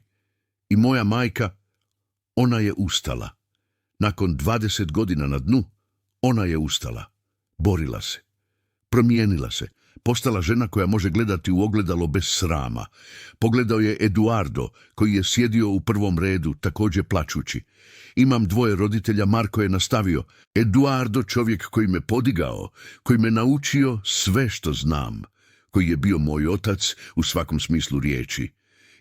I moja majka, ona je ustala. Nakon 20 godina na dnu, ona je ustala. Borila se. Promijenila se. Postala žena koja može gledati u ogledalo bez srama. Pogledao je Eduardo, koji je sjedio u prvom redu, također plačući. Imam 2 roditelja, Marko je nastavio. Eduardo, čovjek koji me podigao, koji me naučio sve što znam, koji je bio moj otac u svakom smislu riječi.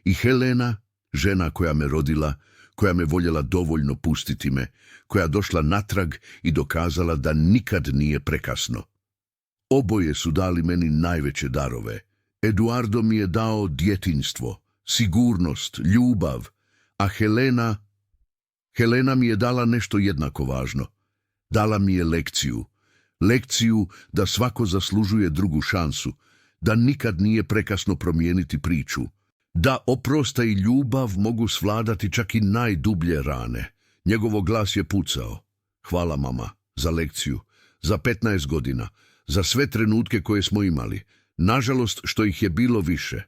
I Helena, žena koja me rodila, koja me voljela dovoljno pustiti me, koja došla natrag i dokazala da nikad nije prekasno. Oboje su dali meni najveće darove. Eduardo mi je dao djetinjstvo, sigurnost, ljubav, a Helena mi je dala nešto jednako važno. Dala mi je lekciju. Lekciju da svako zaslužuje drugu šansu, da nikad nije prekasno promijeniti priču, da oprosta i ljubav mogu svladati čak i najdublje rane. Njegov glas je pucao. Hvala mama za lekciju, za 15 godina, za sve trenutke koje smo imali. Nažalost što ih je bilo više,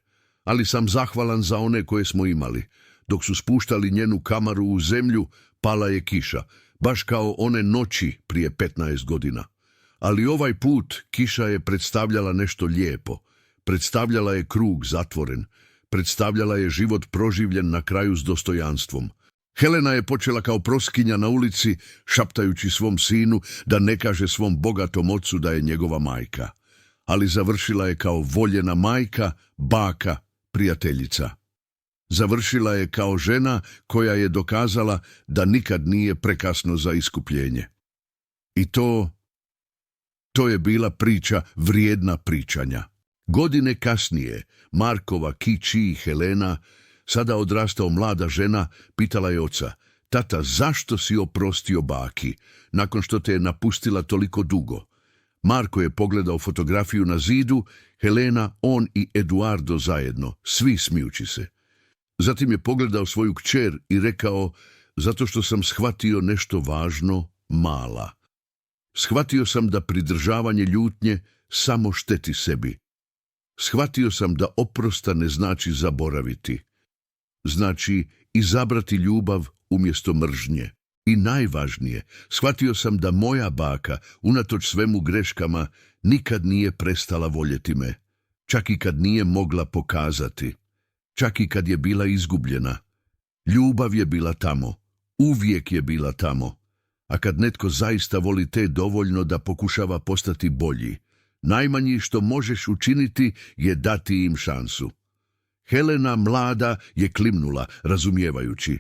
ali sam zahvalan za one koje smo imali. Dok su spuštali njenu kamaru u zemlju, pala je kiša, baš kao one noći prije 15 godina. Ali ovaj put kiša je predstavljala nešto lijepo. Predstavljala je krug zatvoren. Predstavljala je život proživljen na kraju s dostojanstvom. Helena je počela kao proskinja na ulici, šaptajući svom sinu da ne kaže svom bogatom ocu da je njegova majka. Ali završila je kao voljena majka, baka, prijateljica. Završila je kao žena koja je dokazala da nikad nije prekasno za iskupljenje. I to To je bila priča vrijedna pričanja. Godine kasnije, Markova kići Helena, sada odrastao mlada žena, pitala je oca: tata, zašto si oprostio baki, nakon što te je napustila toliko dugo? Marko je pogledao fotografiju na zidu, Helena, on i Eduardo zajedno, svi smijući se. Zatim je pogledao svoju kćer i rekao: zato što sam shvatio nešto važno, mala. Shvatio sam da pridržavanje ljutnje samo šteti sebi. Shvatio sam da oprosta ne znači zaboraviti. Znači izabrati ljubav umjesto mržnje. I najvažnije, shvatio sam da moja baka, unatoč svemu greškama, nikad nije prestala voljeti me. Čak i kad nije mogla pokazati. Čak i kad je bila izgubljena. Ljubav je bila tamo. Uvijek je bila tamo. A kad netko zaista voli te dovoljno da pokušava postati bolji, najmanji što možeš učiniti je dati im šansu. Helena mlada je klimnula, razumijevajući.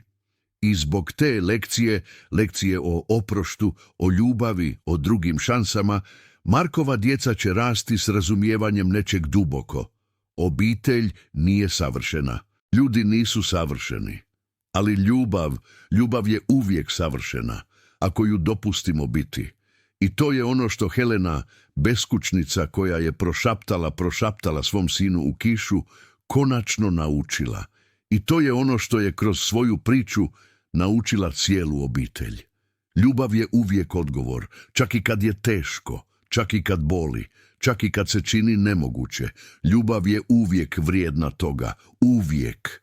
I zbog te lekcije o oproštu, o ljubavi, o drugim šansama, Markova djeca će rasti s razumijevanjem nečeg duboko. Obitelj nije savršena. Ljudi nisu savršeni. Ali ljubav je uvijek savršena, ako ju dopustimo biti. I to je ono što Helena, beskućnica koja je prošaptala svom sinu u kišu, konačno naučila. I to je ono što je kroz svoju priču naučila cijelu obitelj. Ljubav je uvijek odgovor, čak i kad je teško, čak i kad boli, čak i kad se čini nemoguće. Ljubav je uvijek vrijedna toga, uvijek.